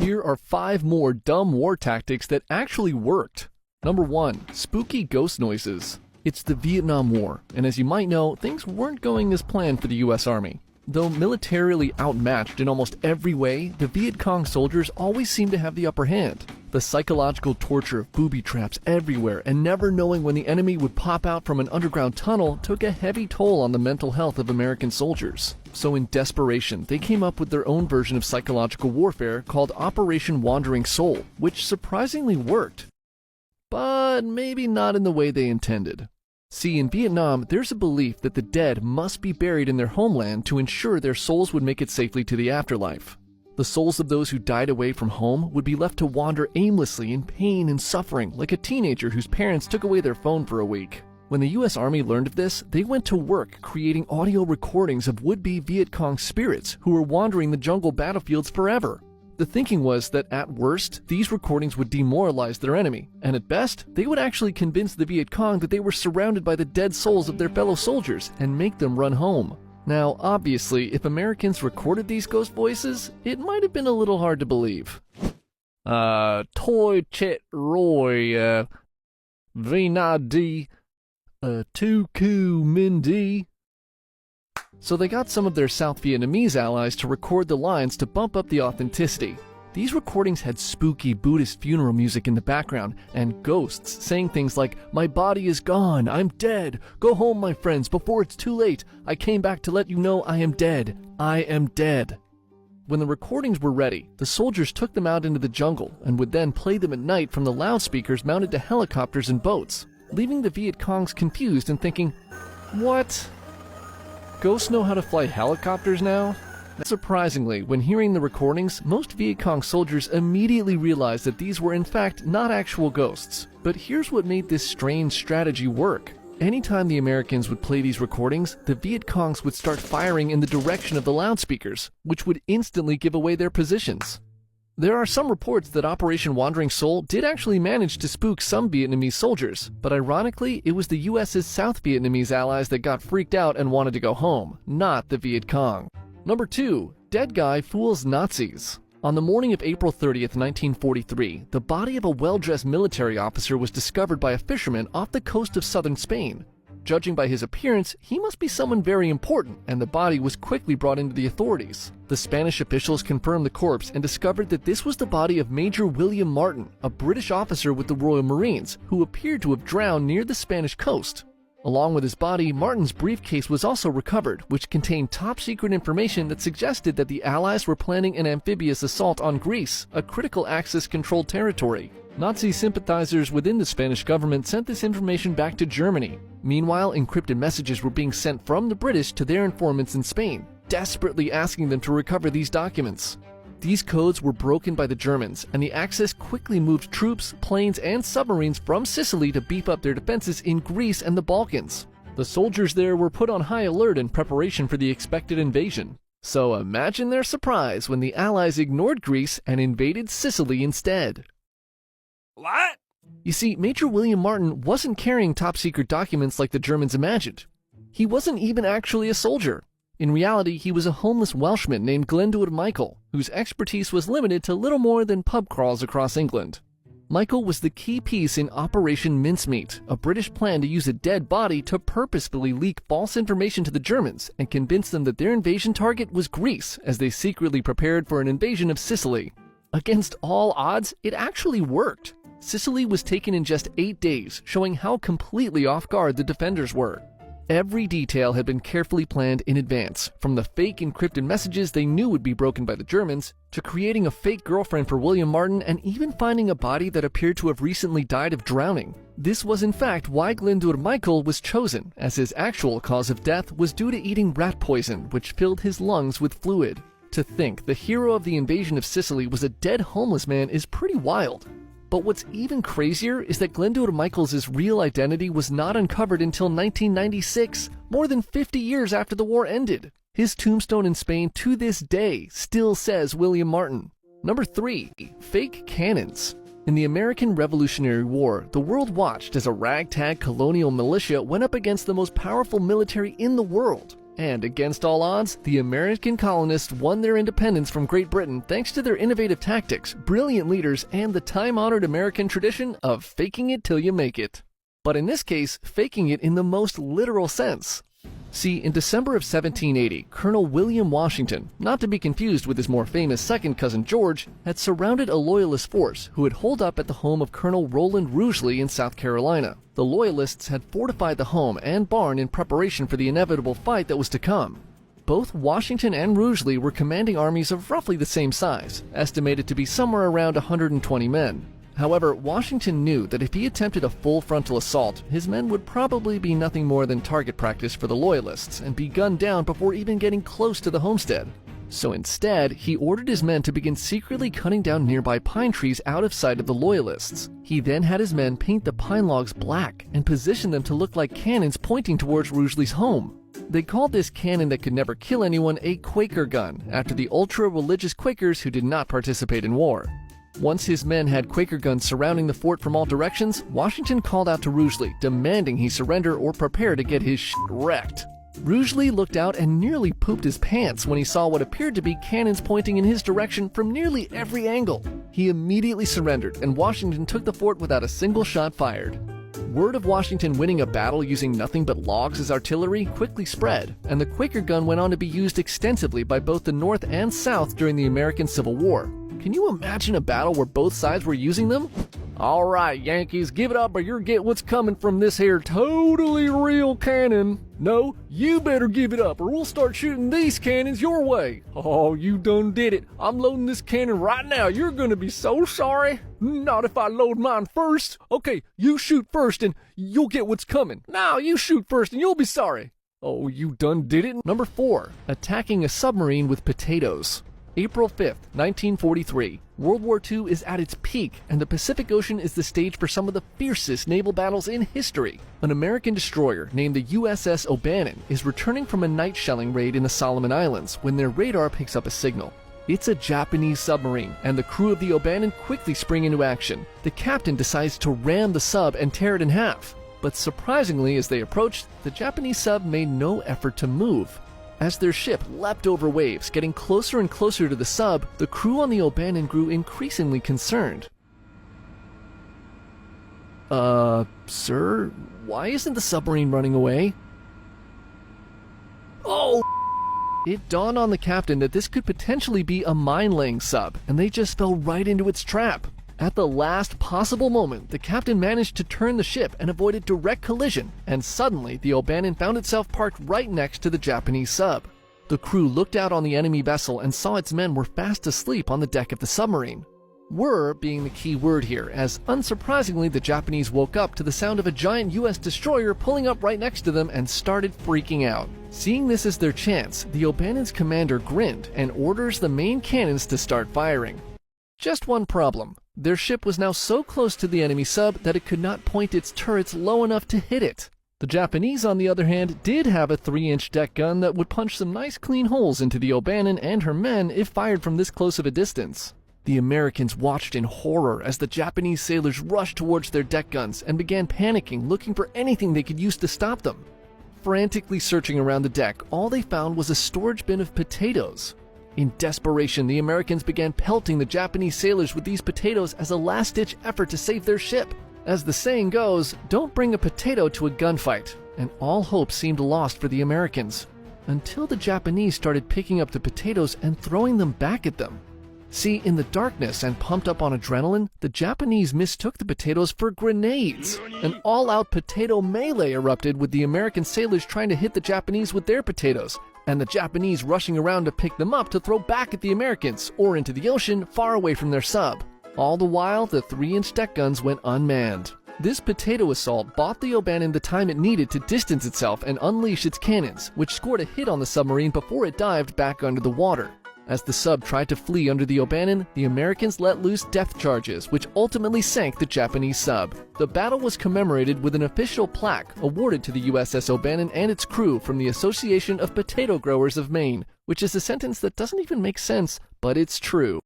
Here are 5 more dumb war tactics that actually worked. Number 1. Spooky ghost noises. It's the Vietnam War, and as you might know, things weren't going as planned for the US Army. Though militarily outmatched in almost every way, the Viet Cong soldiers always seemed to have the upper hand. The psychological torture of booby traps everywhere and never knowing when the enemy would pop out from an underground tunnel took a heavy toll on the mental health of American soldiers. So in desperation, they came up with their own version of psychological warfare called Operation Wandering Soul, which surprisingly worked. But maybe not in the way they intended. See, in Vietnam, there's a belief that the dead must be buried in their homeland to ensure their souls would make it safely to the afterlife. The souls of those who died away from home would be left to wander aimlessly in pain and suffering, like a teenager whose parents took away their phone for a week. When the US Army learned of this, they went to work creating audio recordings of would-be Viet Cong spirits who were wandering the jungle battlefields forever. The thinking was that at worst, these recordings would demoralize their enemy, and at best, they would actually convince the Viet Cong that they were surrounded by the dead souls of their fellow soldiers and make them run home. Now, obviously, if Americans recorded these ghost voices, it might have been a little hard to believe. Toi chet roy, vina di, tu ku min di. So they got some of their South Vietnamese allies to record the lines to bump up the authenticity. These recordings had spooky Buddhist funeral music in the background and ghosts saying things like, "My body is gone, I'm dead, go home my friends before it's too late, I came back to let you know I am dead, I am dead." When the recordings were ready, the soldiers took them out into the jungle and would then play them at night from the loudspeakers mounted to helicopters and boats, leaving the Viet Congs confused and thinking, "What? Ghosts know how to fly helicopters now?" Surprisingly, when hearing the recordings, most Viet Cong soldiers immediately realized that these were in fact not actual ghosts. But here's what made this strange strategy work. Anytime the Americans would play these recordings, the Viet Congs would start firing in the direction of the loudspeakers, which would instantly give away their positions. There are some reports that Operation Wandering Soul did actually manage to spook some Vietnamese soldiers, but ironically, it was the US's South Vietnamese allies that got freaked out and wanted to go home, not the Viet Cong. Number 2. Dead guy fools Nazis. On the morning of April 30th, 1943, the body of a well-dressed military officer was discovered by a fisherman off the coast of southern Spain. Judging by his appearance, he must be someone very important, and the body was quickly brought into the authorities. The Spanish officials confirmed the corpse and discovered that this was the body of Major William Martin, a British officer with the Royal Marines, who appeared to have drowned near the Spanish coast. Along with his body, Martin's briefcase was also recovered, which contained top-secret information that suggested that the Allies were planning an amphibious assault on Greece, a critical Axis-controlled territory. Nazi sympathizers within the Spanish government sent this information back to Germany. Meanwhile, encrypted messages were being sent from the British to their informants in Spain, desperately asking them to recover these documents. These codes were broken by the Germans, and the Axis quickly moved troops, planes, and submarines from Sicily to beef up their defenses in Greece and the Balkans. The soldiers there were put on high alert in preparation for the expected invasion. So imagine their surprise when the Allies ignored Greece and invaded Sicily instead. What? You see, Major William Martin wasn't carrying top-secret documents like the Germans imagined. He wasn't even actually a soldier. In reality, he was a homeless Welshman named Glyndwr Michael, whose expertise was limited to little more than pub crawls across England. Michael was the key piece in Operation Mincemeat, a British plan to use a dead body to purposefully leak false information to the Germans and convince them that their invasion target was Greece, as they secretly prepared for an invasion of Sicily. Against all odds, it actually worked. Sicily was taken in just 8 days, showing how completely off guard the defenders were. Every detail had been carefully planned in advance, from the fake encrypted messages they knew would be broken by the Germans, to creating a fake girlfriend for William Martin and even finding a body that appeared to have recently died of drowning. This was in fact why Glyndwr Michael was chosen, as his actual cause of death was due to eating rat poison, which filled his lungs with fluid. To think the hero of the invasion of Sicily was a dead homeless man is pretty wild. But what's even crazier is that Glyndwr Michaels' real identity was not uncovered until 1996, more than 50 years after the war ended. His tombstone in Spain to this day still says William Martin. Number 3. Fake cannons. In the American Revolutionary War, the world watched as a ragtag colonial militia went up against the most powerful military in the world. And against all odds, the American colonists won their independence from Great Britain thanks to their innovative tactics, brilliant leaders, and the time-honored American tradition of faking it till you make it. But in this case, faking it in the most literal sense. See, in December of 1780, Colonel William Washington, not to be confused with his more famous second cousin George, had surrounded a Loyalist force who had holed up at the home of Colonel Roland Rugeley in South Carolina. The Loyalists had fortified the home and barn in preparation for the inevitable fight that was to come. Both Washington and Rugeley were commanding armies of roughly the same size, estimated to be somewhere around 120 men. However, Washington knew that if he attempted a full frontal assault, his men would probably be nothing more than target practice for the Loyalists and be gunned down before even getting close to the homestead. So instead, he ordered his men to begin secretly cutting down nearby pine trees out of sight of the Loyalists. He then had his men paint the pine logs black and position them to look like cannons pointing towards Rugeley's home. They called this cannon that could never kill anyone a Quaker gun, after the ultra-religious Quakers who did not participate in war. Once his men had Quaker guns surrounding the fort from all directions, Washington called out to Rugeley, demanding he surrender or prepare to get his shit wrecked. Rugeley looked out and nearly pooped his pants when he saw what appeared to be cannons pointing in his direction from nearly every angle. He immediately surrendered, and Washington took the fort without a single shot fired. Word of Washington winning a battle using nothing but logs as artillery quickly spread, and the Quaker gun went on to be used extensively by both the North and South during the American Civil War. Can you imagine a battle where both sides were using them? All right, Yankees, give it up or you'll get what's coming from this here totally real cannon. No, you better give it up or we'll start shooting these cannons your way. Oh, you done did it. I'm loading this cannon right now. You're gonna be so sorry. Not if I load mine first. Okay, you shoot first and you'll get what's coming. Now you shoot first and you'll be sorry. Oh, you done did it. Number 4, attacking a submarine with potatoes. April 5th, 1943. World War II is at its peak, and the Pacific Ocean is the stage for some of the fiercest naval battles in history. An American destroyer named the USS O'Bannon is returning from a night shelling raid in the Solomon Islands when their radar picks up a signal. It's a Japanese submarine, and the crew of the O'Bannon quickly spring into action. The captain decides to ram the sub and tear it in half. But surprisingly, as they approached, the Japanese sub made no effort to move. As their ship leapt over waves, getting closer and closer to the sub, the crew on the O'Bannon grew increasingly concerned. Sir, why isn't the submarine running away? Oh, it dawned on the captain that this could potentially be a mine-laying sub, and they just fell right into its trap. At the last possible moment, the captain managed to turn the ship and avoided direct collision, and suddenly the O'Bannon found itself parked right next to the Japanese sub. The crew looked out on the enemy vessel and saw its men were fast asleep on the deck of the submarine. Were being the key word here, as unsurprisingly the Japanese woke up to the sound of a giant US destroyer pulling up right next to them and started freaking out. Seeing this as their chance, the O'Bannon's commander grinned and orders the main cannons to start firing. Just one problem. Their ship was now so close to the enemy sub that it could not point its turrets low enough to hit it. The Japanese, on the other hand, did have a 3-inch deck gun that would punch some nice clean holes into the O'Bannon and her men if fired from this close of a distance. The Americans watched in horror as the Japanese sailors rushed towards their deck guns and began panicking, looking for anything they could use to stop them. Frantically searching around the deck, all they found was a storage bin of potatoes. In desperation, the Americans began pelting the Japanese sailors with these potatoes as a last-ditch effort to save their ship. As the saying goes, don't bring a potato to a gunfight, and all hope seemed lost for the Americans, until the Japanese started picking up the potatoes and throwing them back at them. See, in the darkness and pumped up on adrenaline, the Japanese mistook the potatoes for grenades. An all-out potato melee erupted with the American sailors trying to hit the Japanese with their potatoes, and the Japanese rushing around to pick them up to throw back at the Americans, or into the ocean far away from their sub. All the while, the 3-inch deck guns went unmanned. This potato assault bought the O'Bannon the time it needed to distance itself and unleash its cannons, which scored a hit on the submarine before it dived back under the water. As the sub tried to flee under the O'Bannon, the Americans let loose depth charges, which ultimately sank the Japanese sub. The battle was commemorated with an official plaque awarded to the USS O'Bannon and its crew from the Association of Potato Growers of Maine, which is a sentence that doesn't even make sense, but it's true.